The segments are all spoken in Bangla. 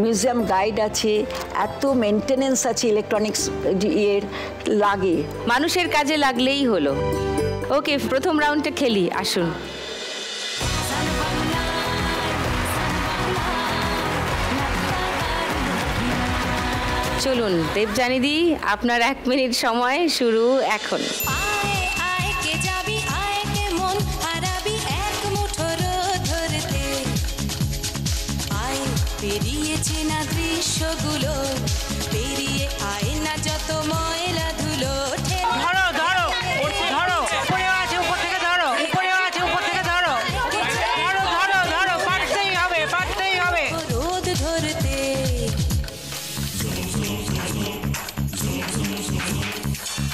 মিউজিয়াম গাইড আছে, এত মেনটেনেন্স আছে, ইলেকট্রনিক্স এর লাগে, মানুষের কাজে লাগলেই হলো। ওকে, প্রথম রাউন্ডটা খেলি, আসুন। চলুন দেবযানীদি, আপনার 1 মিনিট সময় শুরু এখন। পেরিয়েছে না দৃশ্যগুলো, পেরিয়ে আয় না যত ময়লা ধুলো। ধরো ধরো ধরো, উপরেও আছে, উপর থেকে ধরো, উপরেও আছে, উপর থেকে ধরো, ধরো ধরো ধরো, পারতেই হবে, পারতেই হবে। রোদ ধরতে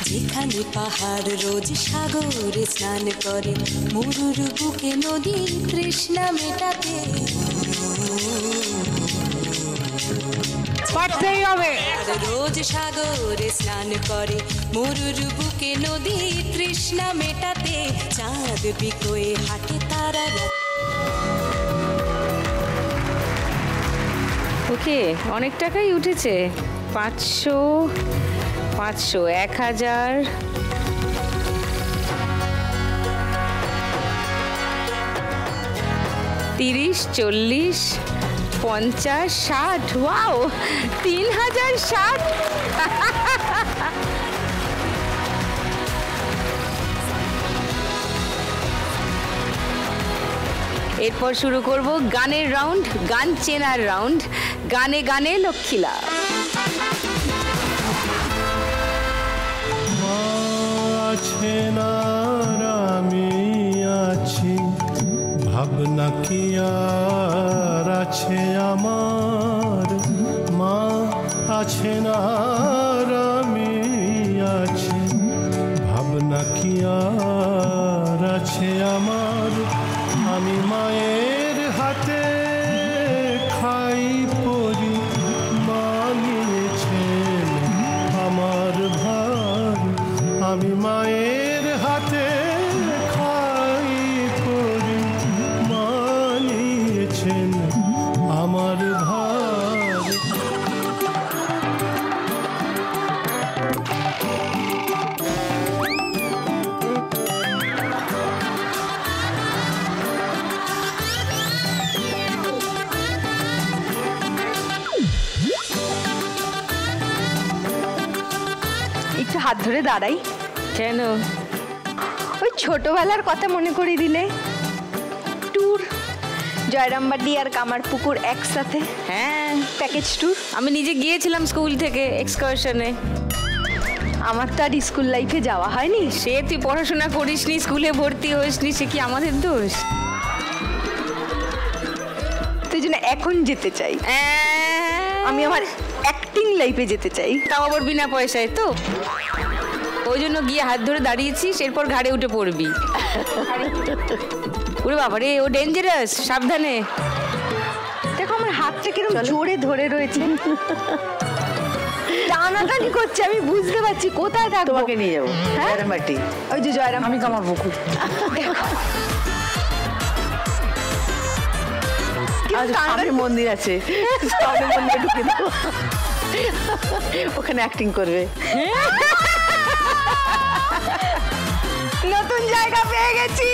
যেখানে পাহাড় রোজ সাগরে স্নান করে, মরুর বুকে নদী তৃষ্ণা মেটাতে। পারতেই হবে। রোজ সাগরে স্নান করে, মরুর বুকে নদী তৃষ্ণা মেটাতে। চাঁদ বিকোয়ে হাঁটে তারা। ওকে, অনেক টাকাই উঠেছে। 500, 500, 1000, 30, 40, 50, 60, ওয়াও, 3060। এরপর শুরু করব গানের রাউন্ড, গান চেনার রাউন্ড। গানে গানে লক্ষ্মীলা। আছে না আমি আছি, ভাবনা কি আর আছে আমার, মা আছে না আমি আছি, ভাবনা কি আর আছে আমার। আমি মায়ের হাতে খাই পরি, মা নিয়েছেন আমার ভার। আমি মায়ের হাতে খাই পরি, মা নিয়েছেন আমার ভার। একটু হাত ধরে দাঁড়াই। কেন? ওই ছোটবেলার কথা মনে করিয়ে দিলে। ট্যুর, জয়রামবাটি আর কামারপুকুর একসাথে। হ্যাঁ, প্যাকেজ ট্যুর। আমি নিজে গিয়েছিলাম স্কুল থেকে এক্সকারশনে। আমার তো আর স্কুল লাইফে যাওয়া হয়নি। সে তুই পড়াশোনা করিসনি, স্কুলে ভর্তি হইসনি, সে কি আমাদের দোষ? তুই জন্য এখন যেতে চাই, আমি আমার অ্যাক্টিং লাইফে যেতে চাই। তাও আবার বিনা পয়সায় তো। ওই জন্য গিয়ে হাত ধরে দাঁড়িয়েছিস, এরপর ঘাড়ে উঠে পড়বি। ওরে বাবা রে, ও ডেঞ্জারাস, সাবধানে। দেখো আমার হাতটা কিরকম জোরে ধরে রয়েছে, টানাটানি করছে। আমি বুঝতে পারছি কোথায় থাকবো। তোমাকে নিয়ে যাবো জয়রামবাটি। ওই যে জয়রাম, আমি কামারপুকুর। সামনে মন্দির আছে, সামনে মন্দিরে ঢুকে দেবো, ওখানে অ্যাক্টিং করবে। নতুন জায়গা পেয়ে গেছি।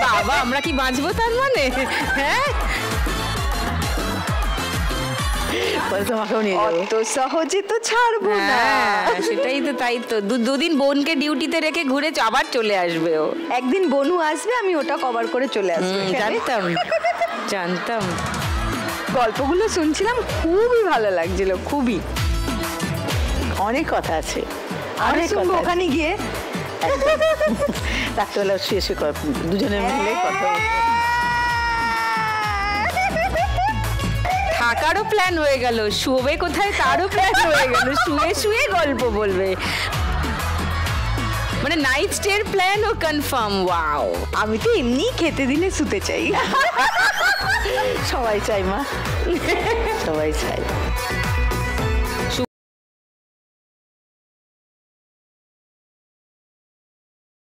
বাবা, আমরা কি বাঁচবো তার মানে? হ্যাঁ, তোমাকেও নিয়ে যাবো। অত সহজে তো ছাড়বো না। সেটাই তো, তাই তো। দুদিন বোনকে ডিউটিতে রেখে ঘুরে আবার চলে আসবে ও। একদিন বনু আসবে, আমি ওটা কভার করে চলে আসবো। জানতাম জানতাম। গল্পগুলো শুনছিলাম, খুবই ভালো লাগছিল, খুবই। অনেক কথা আছে, অনেক কথা ওখানে গিয়ে। রাত্রেবেলা শুয়ে শুয়ে দুজনে মিলে কথা বলবো। থাকারও প্ল্যান হয়ে গেল, শোবে কোথায় তারও প্ল্যান হয়ে গেল, শুয়ে শুয়ে গল্প বলবে, মানে নাইট স্টের প্ল্যানও কনফার্ম। ওয়াও, আমি তো এমনি খেতে দিলে শুতে চাই। সবাই চাই মা, সবাই চাই।